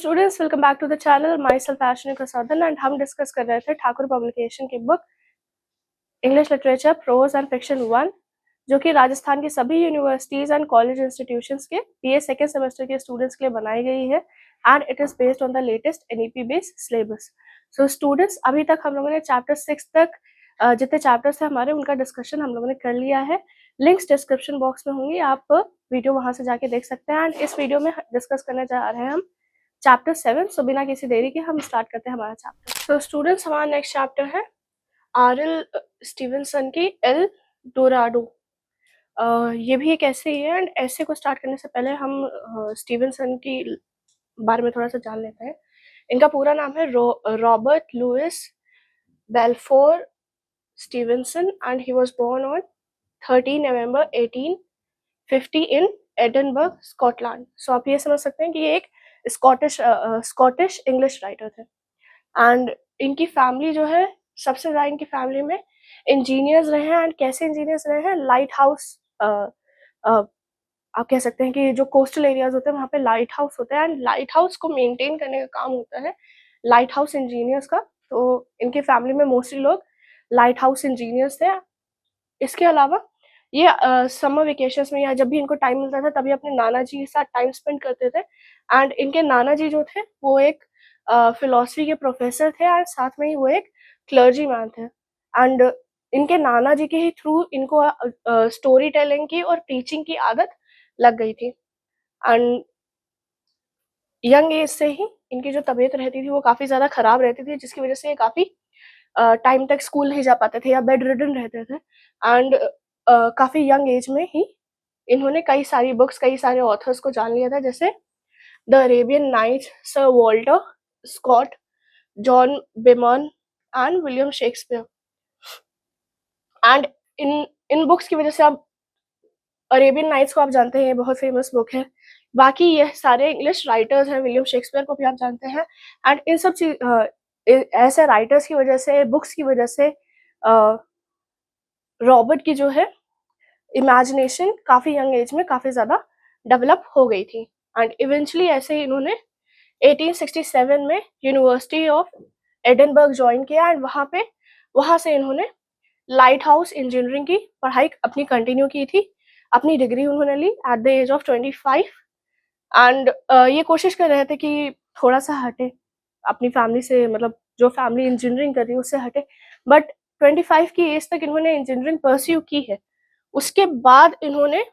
Students welcome back to the channel myself Ashwini Prasadan and हम discuss कर रहे थे ठाकुर पब्लिकेशन की book English literature prose and fiction 1 जो कि राजस्थान की सभी यूनिवर्सिटीज एंड कॉलेज इंस्टीट्यूशंस के बीए सेकेंड सेमेस्टर के स्टूडेंट्स के लिए बनाई गई है and it is based on the latest NEP based syllabus. So students, अभी तक हम लोगों ने चैप्टर 6 तक जितने चैप्टर्स है हमारे उनका डिस्कशन हम लोगों ने कर लिया है। लिंक्स डिस्क्रिप्शन बॉक्स में होंगी, आप वीडियो वहां से जाके देख सकते हैं। एंड इस वीडियो में डिस्कस करने जा रहे हैं हम चैप्टर 7। सो बिना किसी देरी के हम स्टार्ट करते हैं हमारा चैप्टर। सो स्टूडेंट्स, हमारा नेक्स्ट चैप्टर है आर.एल. स्टीवेंसन की एल डोराडो। ये भी एक ऐसे ही है एंड ऐसे को स्टार्ट करने से पहले हम स्टीवेंसन की बारे में थोड़ा सा जान लेते हैं। इनका पूरा नाम है Robert Louis Balfour Stevenson and he was born on 13 November 1850 in Edinburgh, Scotland. So आप ये समझ सकते हैं कि ये एक स्कॉटिश इंग्लिश राइटर थे। एंड इनकी फैमिली जो है सबसे ज़्यादा इनकी फैमिली में इंजीनियर्स रहे हैं। एंड कैसे इंजीनियर्स रहे हैं, लाइट हाउस, आप कह सकते हैं कि जो कोस्टल एरियाज होते हैं वहाँ पे लाइट हाउस होते हैं एंड लाइट हाउस को मेंटेन करने का काम होता है लाइट हाउस इंजीनियर्स का। तो इनकी फैमिली में मोस्टली लोग लाइट हाउस इंजीनियर्स थे। इसके अलावा ये समर वेकेशंस में या जब भी इनको टाइम मिलता था तभी अपने नाना जी के साथ टाइम स्पेंड करते थे। एंड इनके नाना जी जो थे वो एक फिलोसफी के प्रोफेसर थे और साथ में ही वो एक क्लर्जी मैन थे। एंड इनके नाना जी के ही थ्रू इनको स्टोरी टेलिंग की और टीचिंग की आदत लग गई थी। एंड यंग एज से ही इनकी जो तबीयत रहती थी वो काफ़ी ज़्यादा ख़राब रहती थी, जिसकी वजह से ये काफ़ी टाइम तक स्कूल नहीं जा पाते थे या बेड रिडन रहते थे। एंड काफ़ी यंग एज में ही इन्होंने कई सारी बुक्स, कई सारे ऑथर्स को जान लिया था, जैसे the Arabian Nights, sir Walter Scott, John Bunyan and William Shakespeare. And इन इन बुक्स की वजह से आप अरेबियन नाइट्स को आप जानते हैं, ये बहुत फेमस बुक है। बाकी ये सारे इंग्लिश राइटर्स हैं, विलियम शेक्सपियर को भी आप जानते हैं। एंड इन सब ऐसे राइटर्स की वजह से, बुक्स की वजह से रॉबर्ट की जो है इमेजिनेशन काफ़ी यंग एज में काफ़ी ज़्यादा डेवलप हो गई थी। एंड इवेंचुअली ऐसे ही इन्होंने 1867 में यूनिवर्सिटी ऑफ एडनबर्ग ज्वाइन किया एंड वहाँ से इन्होंने लाइट हाउस इंजीनियरिंग की पढ़ाई अपनी कंटिन्यू की थी। अपनी डिग्री उन्होंने ली at the age of 25। And ये कोशिश कर रहे थे कि थोड़ा सा हटे अपनी फैमिली से, मतलब जो फैमिली इंजीनियरिंग कर रही है उससे हटे। बट 25 की एज तक इन्होंने इंजीनियरिंग परस्यू की है। उसके बाद इन्होंने,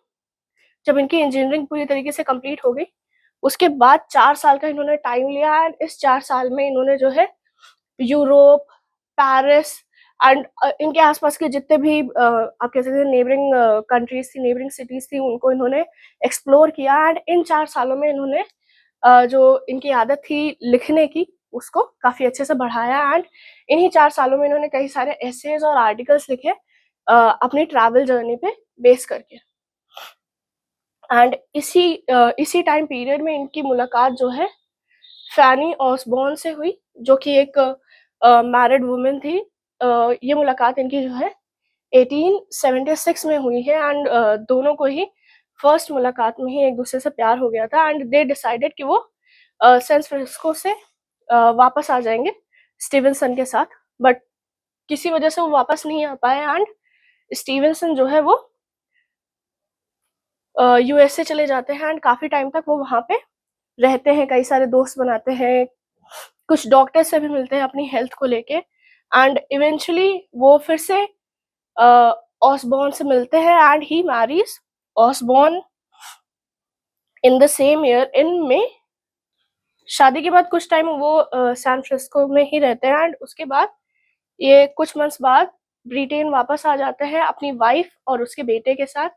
जब इनकी इंजीनियरिंग पूरी तरीके से कंप्लीट हो गई, उसके बाद 4 साल का इन्होंने टाइम लिया एंड इस 4 साल में इन्होंने जो है यूरोप, पेरिस एंड इनके आसपास के जितने भी आप कह सकते हैं नेबरिंग कंट्रीज थी, नेबरिंग सिटीज थी, उनको इन्होंने एक्सप्लोर किया। एंड इन 4 सालों में इन्होंने जो इनकी आदत थी लिखने की उसको काफ़ी अच्छे से बढ़ाया। एंड इन्हीं 4 सालों में इन्होंने कई सारे एसेज और आर्टिकल्स लिखे अपनी ट्रैवल जर्नी पे बेस करके। एंड इसी टाइम पीरियड में इनकी मुलाकात जो है फैनी ऑसबॉर्न से हुई, जो कि एक मैरिड वुमेन थी। ये मुलाकात इनकी जो है 1876 में हुई है। एंड दोनों को ही फर्स्ट मुलाकात में ही एक दूसरे से प्यार हो गया था। एंड दे डिसाइडेड कि वो सैन फ्रांसिस्को से वापस आ जाएंगे स्टीवेंसन के साथ। बट किसी वजह से वो वापस नहीं आ पाए एंड स्टीवेंसन जो है वो यूएसए चले जाते हैं एंड काफ़ी टाइम तक वो वहाँ पे रहते हैं, कई सारे दोस्त बनाते हैं, कुछ डॉक्टर से भी मिलते हैं अपनी हेल्थ को लेके। एंड इवेंचुअली वो फिर से ऑसबॉर्न से मिलते हैं and he marries Osbourne in the same year in May. शादी के बाद कुछ टाइम वो सैन फ्रांसिस्को में ही रहते हैं एंड उसके बाद ये कुछ मंथ्स बाद ब्रिटेन वापस आ जाते हैं अपनी वाइफ और उसके बेटे के साथ।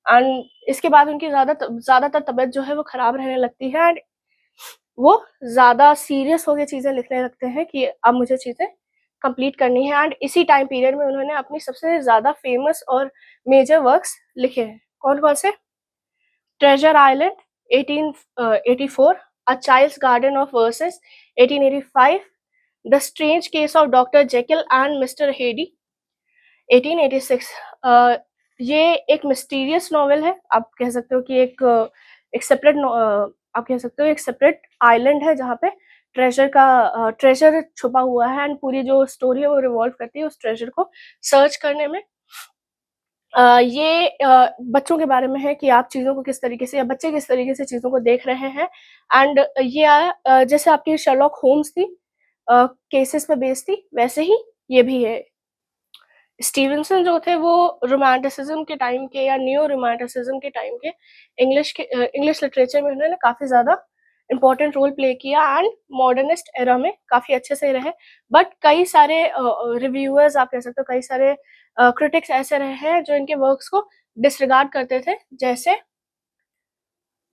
एंड इसके बाद उनकी ज़्यादातर तबीयत जो है वो ख़राब रहने लगती है एंड वो ज़्यादा सीरियस होकर चीज़ें लिखने लगते हैं कि अब मुझे चीज़ें कंप्लीट करनी है। एंड इसी टाइम पीरियड में उन्होंने अपनी सबसे ज़्यादा फेमस और मेजर वर्क्स लिखे हैं। कौन कौन से? Treasure Island 1884, a Child's Garden of Verses 1885, the Strange Case of Doctor Jekyll and Mister Hyde 1886। ये एक मिस्टीरियस नॉवेल है, आप कह सकते हो कि एक सेपरेट आप कह सकते हो एक सेपरेट आइलैंड है जहाँ पे ट्रेजर छुपा हुआ है, एंड पूरी जो स्टोरी है वो रिवॉल्व करती है उस ट्रेजर को सर्च करने में। ये बच्चों के बारे में है कि आप चीज़ों को किस तरीके से, या बच्चे किस तरीके से चीज़ों को देख रहे हैं। एंड जैसे आपकी शर्लॉक होम्स थी, केसेस पे बेस्ड थी, वैसे ही ये भी है। स्टीवेंसन जो थे वो रोमांटिसिज्म के टाइम के या न्यू रोमांटिसिज्म के टाइम के इंग्लिश लिटरेचर में उन्होंने काफ़ी ज़्यादा इम्पोर्टेंट रोल प्ले किया, एंड मॉडर्निस्ट एरा में काफ़ी अच्छे से रहे। बट कई सारे रिव्यूअर्स, आप कह सकते हो कई सारे क्रिटिक्स ऐसे रहे हैं जो इनके वर्क्स को डिसरिगार्ड करते थे, जैसे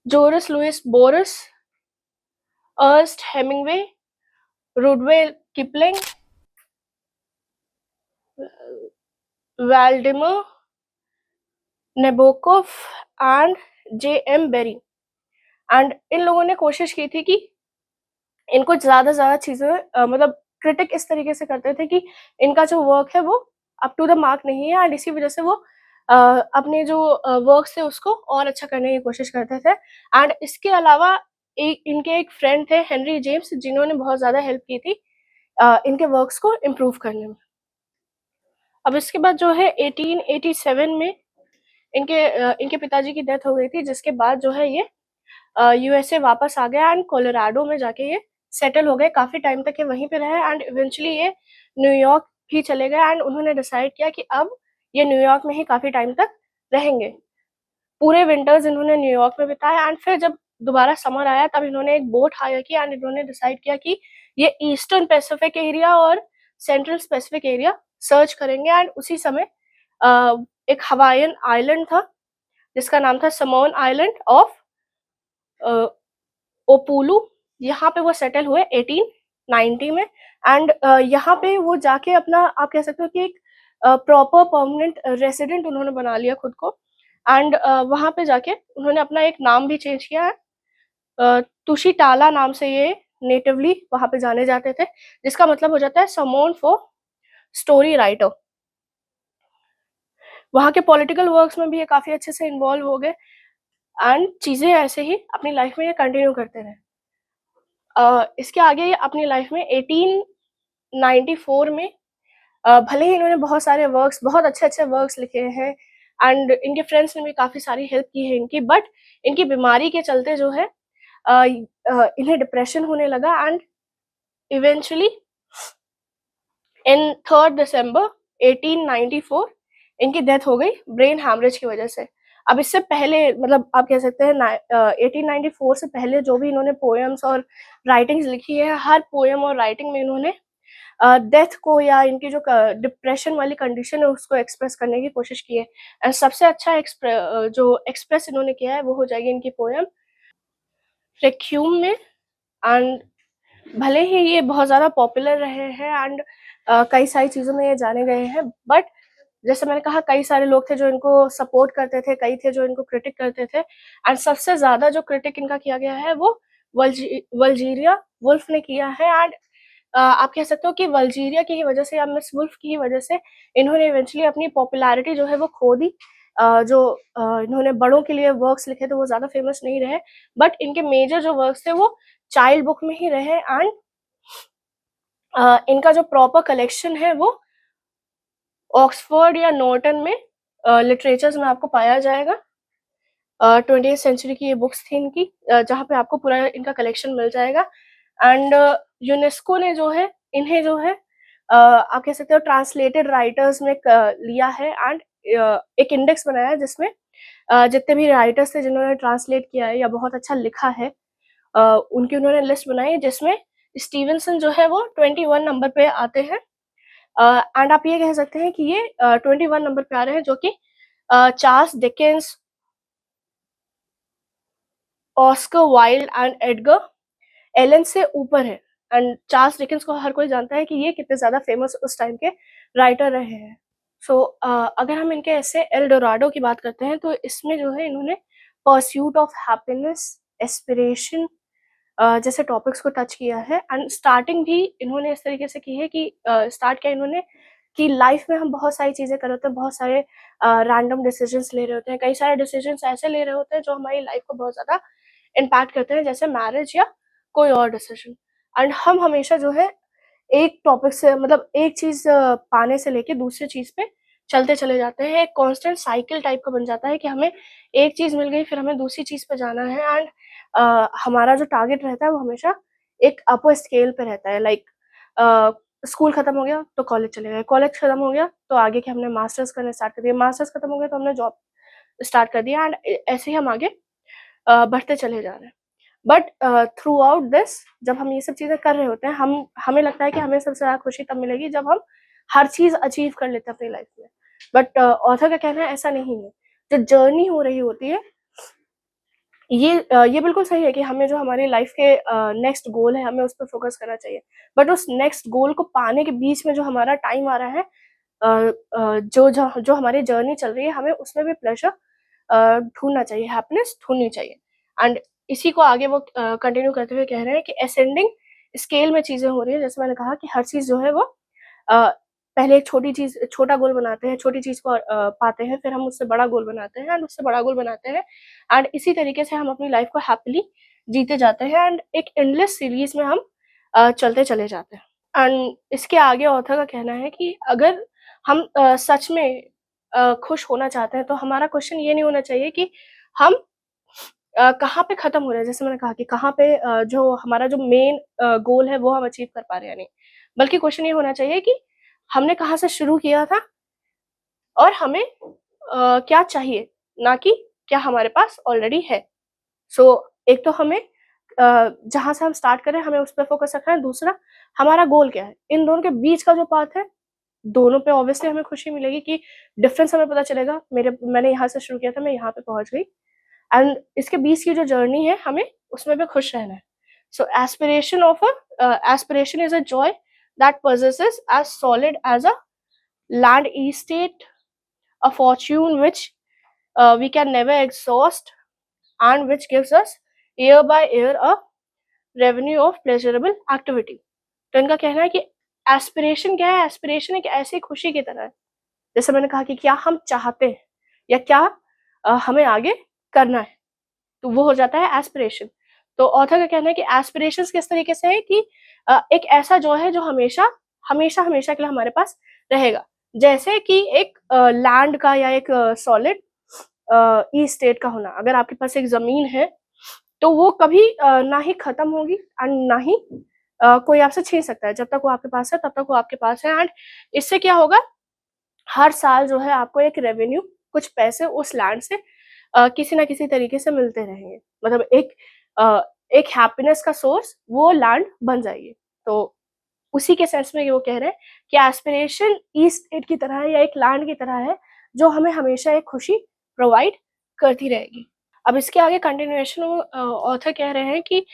Jorge Luis Borges, Ernest Hemingway, Rudyard Kipling, Vladimir Nabokov and J M. Barrie. And इन लोगों ने कोशिश की थी कि इनको ज़्यादा से ज़्यादा चीज़ें मतलब क्रिटिक इस तरीके से करते थे कि इनका जो वर्क है वो अप टू द मार्क नहीं है, एंड इसी वजह से वो अपने जो वर्क्स थे उसको और अच्छा करने की कोशिश करते थे। एंड इसके अलावा इनके एक फ्रेंड थे हेनरी जेम्स, जिन्होंने बहुत ज़्यादा हेल्प की थी इनके वर्क्स को इम्प्रूव करने में। अब इसके बाद जो है 1887 में इनके पिताजी की डेथ हो गई थी, जिसके बाद जो है ये यूएसए वापस आ गया, एंड कोलोराडो में जाके ये सेटल हो गए। काफ़ी टाइम तक ये वहीं पे रहे, एंड इवेंचुअली ये न्यूयॉर्क भी चले गए, एंड उन्होंने डिसाइड किया कि अब ये न्यूयॉर्क में ही काफ़ी टाइम तक रहेंगे। पूरे विंटर्स इन्होंने न्यूयॉर्क में बिताया, एंड फिर जब दोबारा समर आया तब इन्होंने एक बोट हायर किया, एंड इन्होंने डिसाइड किया कि ये ईस्टर्न पैसिफिक एरिया और सेंट्रल पैसिफिक एरिया सर्च करेंगे। एंड उसी समय एक हवाईयन आइलैंड था जिसका नाम था समोन आइलैंड ऑफ ओपुलू। यहाँ पे वो सेटल हुए 1890 में, एंड यहाँ पे वो जाके अपना, आप कह सकते हो कि एक प्रॉपर परमानेंट रेसिडेंट उन्होंने बना लिया खुद को। एंड वहाँ पे जाके उन्होंने अपना एक नाम भी चेंज किया है, तुशिटाला नाम से ये नेटिवली वहाँ पे जाने जाते थे, जिसका मतलब हो जाता है समोन फॉर स्टोरी राइटर। वहाँ के पॉलिटिकल वर्क्स में भी ये काफ़ी अच्छे से इन्वॉल्व हो गए, एंड चीज़ें ऐसे ही अपनी लाइफ में ये कंटिन्यू करते रहे। इसके आगे ये अपनी लाइफ में 1894 में भले ही इन्होंने बहुत अच्छे-अच्छे वर्क्स लिखे हैं, एंड इनके फ्रेंड्स ने भी काफ़ी सारी हेल्प की है इनकी, बट इनकी बीमारी के चलते जो है इन्हें डिप्रेशन होने लगा, एंड इवेंचुअली इन 3 दिसंबर 1894 इनकी डेथ हो गई ब्रेन हैमरेज की वजह से। अब इससे पहले, मतलब आप कह सकते हैं 1894 से पहले जो भी इन्होंने पोएम्स और राइटिंग्स लिखी है, हर पोएम और राइटिंग में इन्होंने डेथ को या इनकी जो डिप्रेशन वाली कंडीशन है उसको एक्सप्रेस करने की कोशिश की है। एंड सबसे अच्छा जो एक्सप्रेस इन्होंने किया है वो हो जाएगी इनकी पोएम रेक्यूम में। एंड भले ही ये बहुत ज़्यादा पॉपुलर रहे हैं, एंड कई सारी चीज़ों में ये जाने गए हैं, बट जैसे मैंने कहा कई सारे लोग थे जो इनको सपोर्ट करते थे, कई थे जो इनको क्रिटिक करते थे, एंड सबसे ज़्यादा जो क्रिटिक इनका किया गया है वो वल्जीरिया वुल्फ ने किया है। एंड आप कह सकते हो कि वल्जीरिया की ही वजह से या मिस वुल्फ की ही वजह से इन्होंने इवेंचुअली अपनी पॉपुलैरिटी जो है वो खो दी। इन्होंने बड़ों के लिए वर्क्स लिखे थे वो ज़्यादा फेमस नहीं रहे, बट इनके मेजर जो वर्क्स थे वो चाइल्ड बुक में ही रहे, एंड इनका जो प्रॉपर कलेक्शन है वो ऑक्सफोर्ड या नॉर्टन में लिटरेचर्स में आपको पाया जाएगा। 20th सेंचुरी की ये बुक्स थी इनकी, जहाँ पे आपको पूरा इनका कलेक्शन मिल जाएगा। एंड यूनेस्को ने जो है इन्हें जो है आप कह सकते हो ट्रांसलेटेड राइटर्स में लिया है, एंड एक इंडेक्स बनाया है जिसमें जितने भी राइटर्स थे जिन्होंने ट्रांसलेट किया है या बहुत अच्छा लिखा है उनकी उन्होंने लिस्ट बनाई है, जिसमें स्टीवेंसन जो है वो 21 नंबर पे आते हैं। एंड आप ये कह सकते हैं कि ये 21 नंबर पे आ रहे हैं, जो कि Charles Dickens, Oscar Wilde and Edgar Allan से ऊपर है। एंड चार्ल्स डिकेंस को हर कोई जानता है कि ये कितने ज़्यादा फेमस उस टाइम के राइटर रहे हैं। सो अगर हम इनके ऐसे एल डोराडो की बात करते हैं तो इसमें जो है इन्होंने परस्यूट ऑफ हैप्पीनेस, एस्पिरेशन जैसे टॉपिक्स को टच किया है। एंड स्टार्टिंग भी इन्होंने इस तरीके से की है कि स्टार्ट किया इन्होंने कि लाइफ में हम बहुत सारी चीज़ें कर रहे होते हैं, बहुत सारे रैंडम डिसीजंस ले रहे होते हैं, कई सारे डिसीजंस ऐसे ले रहे होते हैं जो हमारी लाइफ को बहुत ज़्यादा इम्पैक्ट करते हैं, जैसे मैरिज या कोई और डिसीजन। एंड हम हमेशा जो है एक टॉपिक से मतलब एक चीज़ पाने से लेके दूसरी चीज़ पे चलते चले जाते हैं। एक कांस्टेंट साइकिल टाइप का बन जाता है कि हमें एक चीज़ मिल गई, फिर हमें दूसरी चीज़ पे जाना है। एंड हमारा जो टारगेट रहता है वो हमेशा एक अपर स्केल पे रहता है। लाइक स्कूल खत्म हो गया तो कॉलेज चले गए, कॉलेज खत्म हो गया तो आगे के हमने मास्टर्स करने स्टार्ट कर दिए, मास्टर्स खत्म हो गया तो हमने जॉब स्टार्ट कर दिया। एंड ऐसे ही हम आगे बढ़ते चले जा रहे हैं। बट थ्रू आउट दिस, जब हम ये सब चीज़ें कर रहे होते हैं, हमें लगता है कि हमें सबसे ज़्यादा खुशी तब मिलेगी जब हम हर चीज़ अचीव कर लेते हैं अपनी लाइफ में। बट ऑथर का कहना है ऐसा नहीं है। जो जर्नी हो रही होती है, ये बिल्कुल सही है कि हमें जो हमारी लाइफ के नेक्स्ट गोल है, हमें उस पर फोकस करना चाहिए। बट उस नेक्स्ट गोल को पाने के बीच में जो हमारा टाइम आ रहा है, जो हमारी जर्नी चल रही है, हमें उसमें भी प्लेजर ढूँढना चाहिए, हैप्पीनेस ढूँढनी चाहिए। एंड इसी को आगे वो कंटिन्यू करते हुए कह रहे हैं कि असेंडिंग स्केल में चीज़ें हो रही हैं। जैसे मैंने कहा कि हर चीज़ जो है वो अ, पहले एक छोटा गोल बनाते हैं, छोटी चीज़ को पाते हैं, फिर हम उससे बड़ा गोल बनाते हैं एंड उससे बड़ा गोल बनाते हैं। एंड इसी तरीके से हम अपनी लाइफ को हैप्पीली जीते जाते हैं एंड एक एंडलेस सीरीज़ में हम चलते चले जाते हैं। एंड इसके आगे ऑथर का कहना है कि अगर हम सच में खुश होना चाहते हैं, तो हमारा क्वेश्चन ये नहीं होना चाहिए कि हम कहाँ पे ख़त्म हो रहा है। जैसे मैंने कहा कि कहाँ पे जो हमारा जो मेन गोल है वो हम अचीव कर पा रहे हैं या नहीं। बल्कि क्वेश्चन ये होना चाहिए कि हमने कहाँ से शुरू किया था और हमें क्या चाहिए, ना कि क्या हमारे पास ऑलरेडी है। सो एक तो हमें जहाँ से हम स्टार्ट कर रहे हैं, हमें उस पे फ़ोकस रखना है। दूसरा, हमारा गोल क्या है? इन दोनों के बीच का जो पाथ है, दोनों पे ऑब्वियसली हमें खुशी मिलेगी कि डिफ़रेंस हमें पता चलेगा। मैंने यहाँ से शुरू किया था, मैं यहाँ पे पहुँच गई। एंड इसके बीच की जो जर्नी है, हमें उसमें भी खुश रहना है। So aspiration is a joy that possesses as solid as a land estate, a fortune which we can never exhaust, and which gives us year by year a revenue of pleasurable activity। तो इनका कहना है कि aspiration क्या है? Aspiration एक ऐसी खुशी की तरह है, जैसे मैंने कहा कि क्या हम चाहते हैं या क्या हमें आगे करना है, तो वो हो जाता है एस्पिरेशन। तो ऑथर का कहना है कि एस्पिरेशंस किस तरीके से है कि एक ऐसा जो है जो हमेशा हमेशा हमेशा के लिए हमारे पास रहेगा। जैसे कि एक लैंड का या एक सॉलिड ई स्टेट का होना। अगर आपके पास एक ज़मीन है, तो वो कभी ना ही खत्म होगी एंड ना ही कोई आपसे छीन सकता है। जब तक वो आपके पास है, तब तक वो आपके पास है। एंड इससे क्या होगा, हर साल जो है आपको एक रेवेन्यू, कुछ पैसे उस लैंड से किसी न किसी तरीके से मिलते रहेंगे। मतलब अ, एक हैप्पीनेस का सोर्स वो लैंड बन जाएगी। तो उसी के सेंस में ये वो कह रहे हैं कि एस्पिरेशन ईस्ट स्टेट की तरह है या एक लैंड की तरह है, जो हमें हमेशा एक खुशी प्रोवाइड करती रहेगी। अब इसके आगे कंटिन्यूएशन वो ऑथर कह रहे हैं कि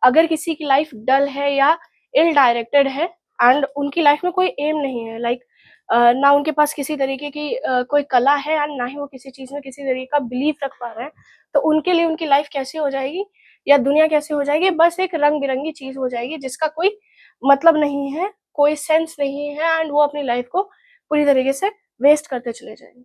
अगर किसी की लाइफ डल है या इल डायरेक्टेड है एंड उनकी लाइफ में कोई एम नहीं है, लाइक ना उनके पास किसी तरीके की कोई कला है एंड ना ही वो किसी चीज़ में किसी तरीके का बिलीफ रख पा रहे हैं, तो उनके लिए उनकी लाइफ कैसी हो जाएगी या दुनिया कैसी हो जाएगी? बस एक रंग-बिरंगी चीज़ हो जाएगी जिसका कोई मतलब नहीं है, कोई सेंस नहीं है एंड वो अपनी लाइफ को पूरी तरीके से वेस्ट करते चले जाएँगे।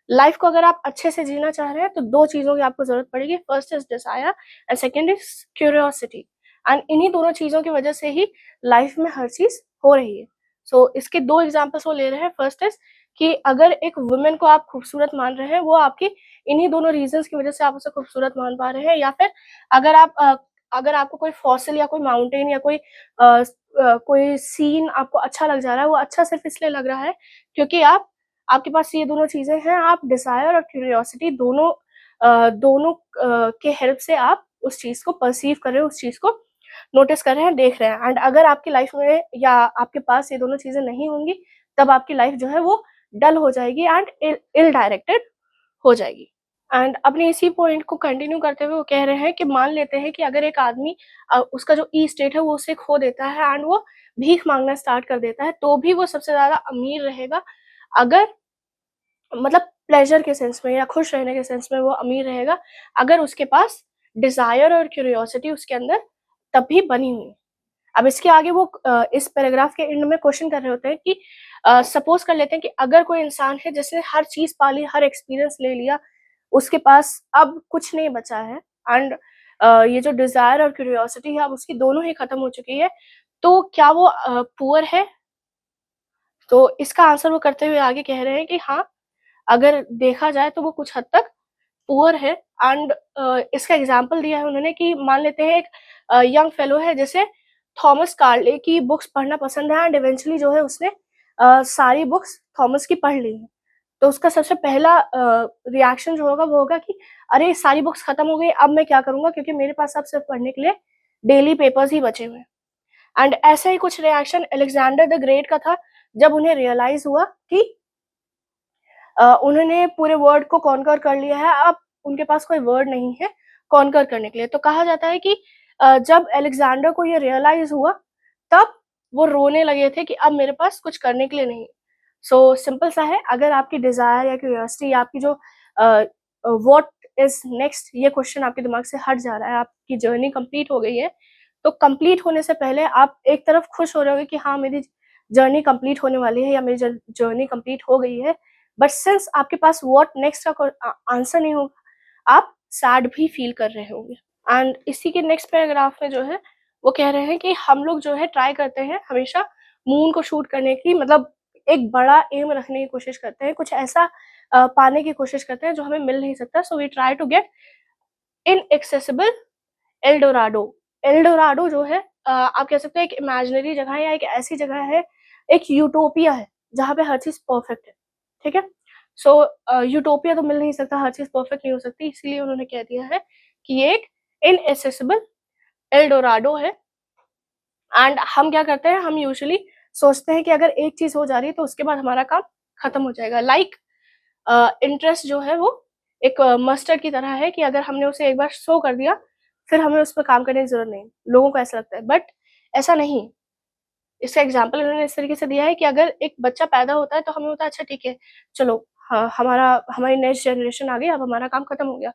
लाइफ को अगर आप अच्छे से जीना चाह रहे हैं, तो 2 चीज़ों की आपको ज़रूरत पड़ेगी। First is desire and second is curiosity. And इन्हीं दोनों चीज़ों की वजह से ही लाइफ में हर चीज़ हो रही है। सो इसके 2 एग्ज़ाम्पल्स वो ले रहे हैं। फर्स्ट इज़ कि अगर एक वुमन को आप खूबसूरत मान रहे हैं, वो आपकी इन्हीं दोनों रीज़न्स की वजह से आप उसे खूबसूरत मान पा रहे हैं। या फिर अगर अगर आपको कोई फॉसिल या कोई माउंटेन या कोई सीन आपको अच्छा लग जा रहा है, वो अच्छा सिर्फ़ इसलिए लग रहा है क्योंकि आपके पास ये दोनों चीज़ें हैं। आप डिज़ायर और क्यूरियोसिटी दोनों के हेल्प से आप उस चीज़ को पर्सीव कर रहे हो, उस चीज़ को नोटिस कर रहे हैं, देख रहे हैं। एंड अगर आपकी लाइफ़ में या आपके पास ये दोनों चीज़ें नहीं होंगी, तब आपकी लाइफ़ जो है वो डल हो जाएगी एंड इल डायरेक्टेड हो जाएगी। एंड अपने इसी पॉइंट को कंटिन्यू करते हुए वो कह रहे हैं कि मान लेते हैं कि अगर एक आदमी उसका जो ई स्टेट है वो उसे खो देता है एंड वो भीख माँगना स्टार्ट कर देता है, तो भी वो सबसे ज़्यादा अमीर रहेगा। अगर मतलब प्लेज़र के सेंस में या खुश रहने के सेंस में वो अमीर रहेगा, अगर उसके पास डिज़ायर और क्यूरियोसिटी उसके अंदर तब भी बनी हुई है। अब इसके आगे वो इस पैराग्राफ के एंड में क्वेश्चन कर रहे होते हैं कि सपोज़ कर लेते हैं कि अगर कोई इंसान है जिसने हर चीज़ पा ली, हर एक्सपीरियंस ले लिया, उसके पास अब कुछ नहीं बचा है एंड ये जो डिज़ायर और क्यूरियोसिटी है अब उसकी दोनों ही खत्म हो चुकी है, तो क्या वो पुअर है? तो इसका आंसर वो करते हुए आगे कह रहे हैं कि हाँ, अगर देखा जाए तो वो कुछ हद तक पुअर है। एंड इसका एग्ज़ाम्पल दिया है उन्होंने कि मान लेते हैं एक यंग फेलो है जिसे थॉमस कार्ले की बुक्स पढ़ना पसंद है एंड इवेंचुअली जो है उसने सारी बुक्स थॉमस की पढ़ ली हैं। तो उसका सबसे पहला रिएक्शन जो होगा वो होगा कि अरे! सारी बुक्स खत्म हो गई, अब मैं क्या करूँगा? क्योंकि मेरे पास अब सिर्फ़ पढ़ने के लिए डेली पेपर्स ही बचे हुए हैं। एंड ऐसा ही कुछ रिएक्शन अलेक्जेंडर द ग्रेट का था, जब उन्हें रियलाइज़ हुआ कि उन्होंने पूरे वर्ल्ड को कॉन्कर कर लिया है, अब उनके पास कोई वर्ड नहीं है कॉन्कर करने के लिए। तो कहा जाता है कि जब अलेक्जेंडर को ये रियलाइज़ हुआ, तब वो रोने लगे थे कि अब मेरे पास कुछ करने के लिए नहीं। सो सिंपल सा है, अगर आपकी डिज़ायर या क्यूरियोसिटी या आपकी जो व्हाट इज़ नेक्स्ट ये क्वेश्चन आपके दिमाग से हट जा रहा है, आपकी जर्नी कंप्लीट हो गई है, तो कंप्लीट होने से पहले आप एक तरफ खुश हो रहे होगे कि हाँ, मेरी जर्नी कंप्लीट होने वाली है या मेरी जर्नी कंप्लीट हो गई है। बट सिंस आपके पास व्हाट नेक्स्ट का आंसर नहीं होगा, आप सैड भी फील कर रहे होंगे। एंड इसी के नेक्स्ट पैराग्राफ में जो है वो कह रहे हैं कि हम लोग जो है ट्राई करते हैं हमेशा मून को शूट करने की, मतलब एक बड़ा एम रखने की कोशिश करते हैं, कुछ ऐसा पाने की कोशिश करते हैं जो हमें मिल नहीं सकता। So we try to get inaccessible Eldorado. Eldorado जो है आप कह सकते हैं एक इमेजिनरी जगह है या एक ऐसी जगह है, एक यूटोपिया है जहाँ पे हर चीज़ परफेक्ट है, ठीक है? सो यूटोपिया तो मिल नहीं सकता, हर चीज़ परफेक्ट नहीं हो सकती, इसीलिए उन्होंने कह दिया है कि ये एक इनएक्सेसिबल एल्डोराडो है। एंड हम क्या करते हैं, हम यूजुअली सोचते हैं कि अगर एक चीज़ हो जा रही है तो उसके बाद हमारा काम खत्म हो जाएगा। लाइक इंटरेस्ट जो है वो एक मस्टर्ड की तरह है कि अगर हमने उसे एक बार शो कर दिया, फिर हमें उस पे काम करने की ज़रूरत नहीं। लोगों को ऐसा लगता है, बट ऐसा नहीं। इसका एग्ज़ाम्पल उन्होंने इस तरीके से दिया है कि अगर एक बच्चा पैदा होता है तो हमें होता है अच्छा ठीक है, चलो हाँ, हमारी नेक्स्ट जनरेशन आ गई, अब हमारा काम खत्म हो गया।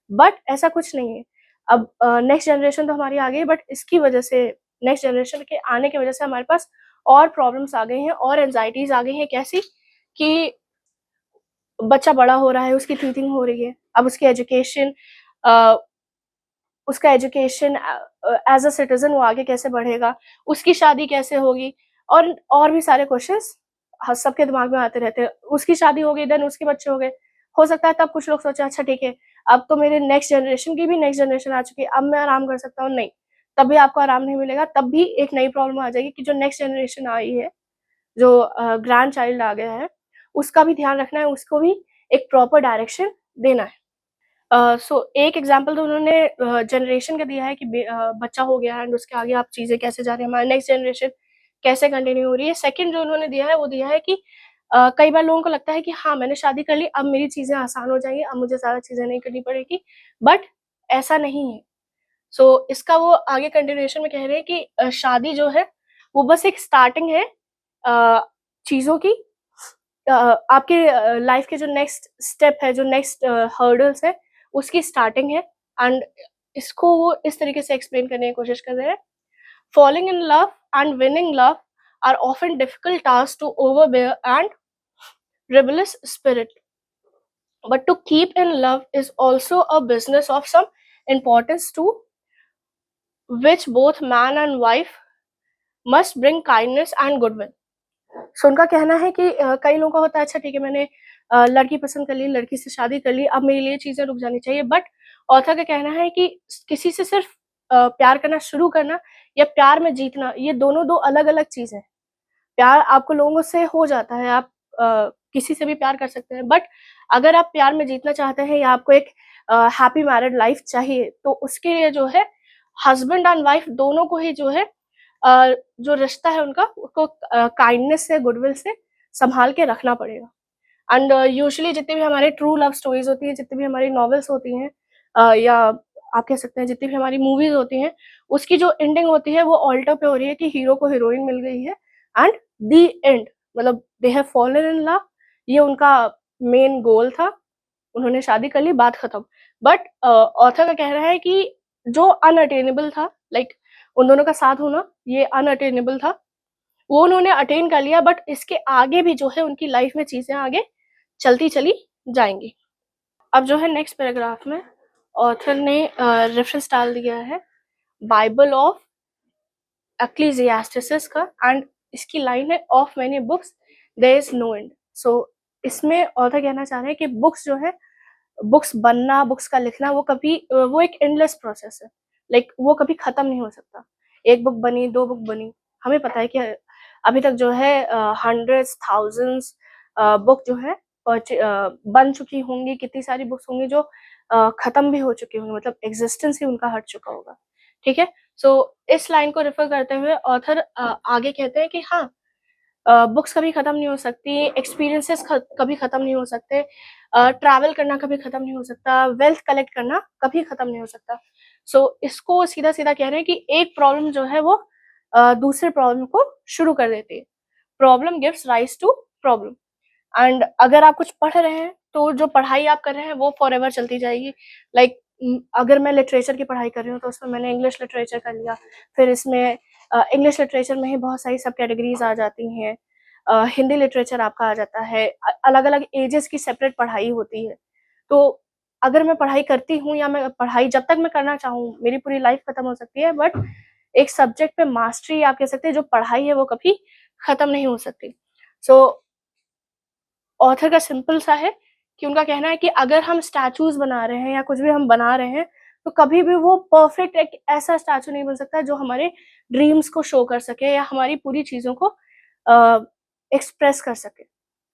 बट ऐसा कुछ नहीं है। अब नेक्स्ट जनरेशन तो हमारी आ गई, बट इसकी वजह से नेक्स्ट जनरेशन के आने की वजह से हमारे पास और प्रॉब्लम्स आ गई हैं और एंग्ज़ायटीज़ आ गई हैं। कैसी? कि बच्चा बड़ा हो रहा है, उसकी टीचिंग हो रही है, अब उसकी एजुकेशन अ, उसका एजुकेशन एज़ अ सिटिज़न वो आगे कैसे बढ़ेगा, उसकी शादी कैसे होगी और भी सारे क्वेश्चंस सबके दिमाग में आते रहते हैं। उसकी शादी हो गई, देन उसके बच्चे हो गए। हो सकता है तब कुछ लोग सोचे अच्छा ठीक है, अब तो मेरे नेक्स्ट जनरेशन की भी नेक्स्ट जनरेशन आ चुकी है, अब मैं आराम कर सकता हूँ। नहीं, तब भी आपको आराम नहीं मिलेगा, तब भी एक नई प्रॉब्लम आ जाएगी कि जो नेक्स्ट जनरेशन आई है, जो ग्रैंड चाइल्ड आ गया है, उसका भी ध्यान रखना है, उसको भी एक प्रॉपर डायरेक्शन देना है। सो एक एग्ज़ाम्पल तो उन्होंने जनरेशन का दिया है कि बच्चा हो गया एंड उसके आगे आप चीज़ें कैसे जा रही हैं, हमारी नेक्स्ट जनरेशन कैसे कंटिन्यू हो रही है। सेकंड जो उन्होंने दिया है, वो दिया है कि कई बार लोगों को लगता है कि हाँ, मैंने शादी कर ली, अब मेरी चीज़ें आसान हो जाएँगी, अब मुझे ज़्यादा चीज़ें नहीं करनी पड़ेगी, बट ऐसा नहीं है। सो इसका वो आगे कंटिन्यूएशन में कह रहे हैं कि शादी जो है, वो बस एक स्टार्टिंग है चीज़ों की। आपके लाइफ के जो नेक्स्ट स्टेप है, जो नेक्स्ट हर्डल्स है, उसकी स्टार्टिंग है। एंड इसको वो इस तरीके से एक्सप्लेन करने की कोशिश कर रहे हैं। Falling in love and winning love are often difficult task to overbear and rebellious spirit, but to keep in love is also a business of some importance too, which both man and wife must bring kindness and goodwill. सो उनका कहना है कि कई लोगों का होता है अच्छा ठीक है, मैंने लड़की पसंद कर ली, लड़की से शादी कर ली, अब मेरे लिए चीज़ें रुक जानी चाहिए। बट ऑथर का कहना है कि किसी से सिर्फ प्यार करना शुरू करना या प्यार में जीतना, ये दोनों 2 अलग-अलग चीज़ हैं। प्यार आपको लोगों से हो जाता है, आप किसी से भी प्यार कर सकते हैं, बट अगर आप प्यार में जीतना चाहते हैं या आपको एक हैप्पी मैरिड लाइफ चाहिए, तो उसके लिए जो है हस्बैंड एंड वाइफ दोनों को ही जो है जो रिश्ता है उनका, उसको काइंडनेस से, गुडविल से सँभाल के रखना पड़ेगा। एंड यूजुअली जितनी भी हमारी ट्रू लव स्टोरीज़ होती हैं, जितनी भी हमारी नॉवेल्स होती हैं या आप कह सकते हैं जितनी भी हमारी मूवीज़ होती हैं, उसकी जो एंडिंग होती है वो ऑल्टर पे हो रही है कि हीरो को हीरोइन मिल गई है एंड द एंड, मतलब they have fallen in love, ये उनका मेन गोल था। उन्होंने शादी कर ली, बात खत्म। बट ऑथर का कहना है कि जो अनअटेनेबल था, लाइक उन दोनों का साथ होना, ये अनअटेनेबल था। वो उन्होंने अटेन कर लिया, बट इसके आगे भी जो है उनकी लाइफ में चीज़ें आगे चलती चली जाएँगी। अब जो है नेक्स्ट पैराग्राफ में ऑथर ने रेफरेंस डाल दिया है बाइबल ऑफ एक्लीजियास्टिस का, एंड इसकी लाइन है of many books there is no end. So इसमें ऑथर कहना चाह रहे हैं कि बुक्स जो है, बुक्स बनना, बुक्स का लिखना, वो कभी वो एक एंडलेस प्रोसेस है। लाइक वो कभी खत्म नहीं हो सकता। एक बुक बनी, दो बुक बनी, हमें पता है कि अभी तक जो है हंड्रेड्स थाउजेंड्स बुक जो है बन चुकी होंगी, कितनी सारी बुक्स होंगी जो खत्म भी हो चुकी होंगी, मतलब एग्जिस्टेंस ही उनका हट चुका होगा। ठीक है, सो इस लाइन को रेफर करते हुए ऑथर आगे कहते हैं कि हाँ, बुक्स कभी खत्म नहीं हो सकती, एक्सपीरियंसेस कभी खत्म नहीं हो सकते, ट्रैवल करना कभी खत्म नहीं हो सकता, वेल्थ कलेक्ट करना कभी खत्म नहीं हो सकता। सो इसको सीधा सीधा कह रहे हैं कि एक प्रॉब्लम जो है वो दूसरे प्रॉब्लम को शुरू कर देती है। Problem gives rise to problem. And अगर आप कुछ पढ़ रहे हैं तो जो पढ़ाई आप कर रहे हैं वो फॉरएवर चलती जाएगी। लाइक अगर मैं लिटरेचर की पढ़ाई कर रही हूँ तो उसमें मैंने इंग्लिश लिटरेचर कर लिया, फिर इसमें इंग्लिश लिटरेचर में ही बहुत सारी सब कैटेगरीज आ जाती हैं। हिंदी लिटरेचर आपका आ जाता है, अलग अलग एजेस की सेपरेट पढ़ाई होती है। तो अगर मैं पढ़ाई करती हूँ या मैं पढ़ाई जब तक मैं करना चाहूँ, मेरी पूरी लाइफ खत्म हो सकती है, बट एक सब्जेक्ट पे मास्टरी आप कह सकते हैं, जो पढ़ाई है वो कभी खत्म नहीं हो सकती। सो ऑथर का सिंपल सा है कि उनका कहना है कि अगर हम स्टैचूज बना रहे हैं या कुछ भी हम बना रहे हैं, तो कभी भी वो परफेक्ट एक ऐसा स्टैचू नहीं बन सकता जो हमारे ड्रीम्स को शो कर सके या हमारी पूरी चीज़ों को एक्सप्रेस कर सके।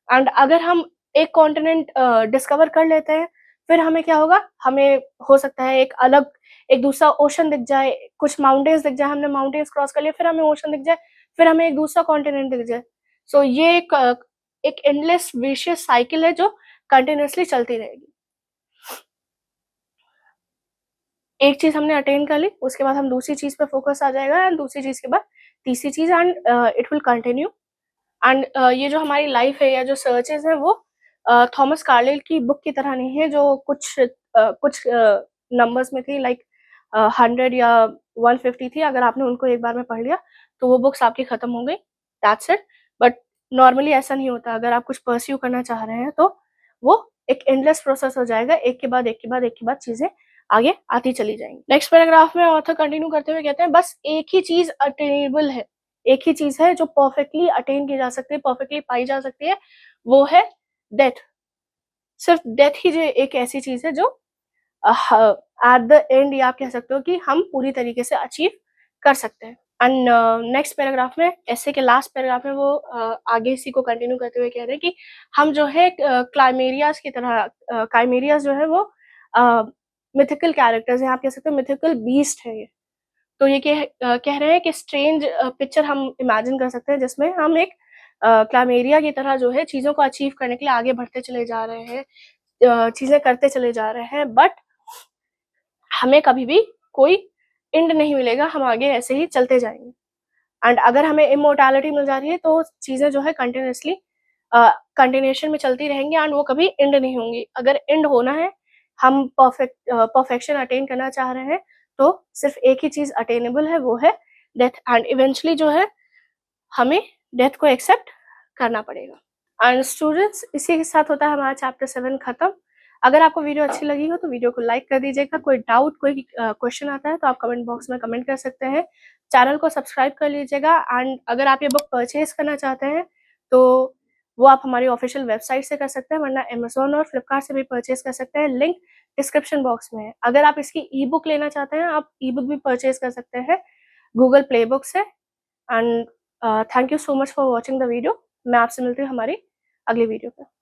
एंड अगर हम एक कॉन्टिनेंट डिस्कवर कर लेते हैं, फिर हमें क्या होगा, हमें हो सकता है एक दूसरा ओशन दिख जाए, कुछ माउंटेन्स दिख जाए, हमने माउंटेन्स क्रॉस कर लिया, फिर हमें ओशन दिख जाए, फिर हमें एक दूसरा कॉन्टिनेंट दिख जाए। सो ये एक एंडलेस विशियस साइकिल है जो कंटिन्यूअसली चलती रहेगी। एक चीज़ हमने अटेन कर ली, उसके बाद हम दूसरी चीज़ पे फोकस आ जाएगा, एंड दूसरी चीज़ के बाद तीसरी चीज़, and it will continue. And ये जो हमारी लाइफ है या जो सर्चेज़ हैं वो थॉमस कार्लाइल की बुक की तरह नहीं है, जो कुछ नंबर्स में थी, लाइक 100 या 150 थी। अगर आपने उनको एक बार में पढ़ लिया तो वो बुक्स आपकी खत्म हो गई, दैट्स इट। बट नॉर्मली ऐसा नहीं होता। अगर आप कुछ परस्यू करना चाह रहे हैं तो वो एक एंडलेस प्रोसेस हो जाएगा, एक के बाद एक के बाद एक के बाद चीज़ें आगे आती चली जाएँगी। नेक्स्ट पैराग्राफ में ऑथर कंटिन्यू करते हुए कहते हैं, बस एक ही चीज़ अटेनेबल है, एक ही चीज़ है जो परफेक्टली अटेन की जा सकती है, परफेक्टली पाई जा सकती है, वो है डेथ। सिर्फ डेथ ही जो एक ऐसी चीज़ है जो एट द एंड ये आप कह सकते हो कि हम पूरी तरीके से अचीव कर सकते हैं। एंड नेक्स्ट पैराग्राफ में, ऐसे के लास्ट पैराग्राफ में वो आगे इसी को कंटिन्यू करते हुए कह रहे हैं कि हम जो है क्लाइमेरियाज की तरह, काइमेरियाज जो है वो मिथिकल कैरेक्टर्स हैं, आप कह सकते हो मिथिकल बीस्ट है ये। तो ये कह रहे हैं कि स्ट्रेंज पिक्चर हम इमेजिन कर सकते हैं जिसमें हम एक क्लाइमेरिया की तरह जो है चीज़ों को अचीव करने के लिए आगे बढ़ते चले जा रहे हैं, चीज़ें करते चले जा रहे हैं, बट हमें कभी भी कोई एंड नहीं मिलेगा, हम आगे ऐसे ही चलते जाएँगे। एंड अगर हमें इमॉर्टैलिटी मिल जा रही है तो चीज़ें जो है कंटिन्यूअसली कंटिन्यूएशन में चलती रहेंगी, एंड वो कभी एंड नहीं होंगी। अगर एंड होना है, हम परफेक्शन अटेन करना चाह रहे हैं, तो सिर्फ एक ही चीज़ अटेनेबल है, वो है डेथ। एंड इवेंचुअली जो है हमें डेथ को एक्सेप्ट करना पड़ेगा। एंड स्टूडेंट्स, इसी के साथ होता है हमारा चैप्टर 7 खत्म। अगर आपको वीडियो अच्छी लगी हो तो वीडियो को लाइक कर दीजिएगा। कोई डाउट, कोई क्वेश्चन आता है तो आप कमेंट बॉक्स में कमेंट कर सकते हैं। चैनल को सब्सक्राइब कर लीजिएगा, एंड अगर आप ये बुक परचेज करना चाहते हैं तो वो आप हमारी ऑफिशियल वेबसाइट से कर सकते हैं, वरना अमेज़न और फ्लिपकार्ट से भी परचेज कर सकते हैं। लिंक डिस्क्रिप्शन बॉक्स में है। अगर आप इसकी ई बुक लेना चाहते हैं, आप ई बुक भी परचेज कर सकते हैं गूगल प्ले बुक से। And thank you so much for watching the video. मैं आपसे मिलती हूँ हमारी अगली वीडियो पे।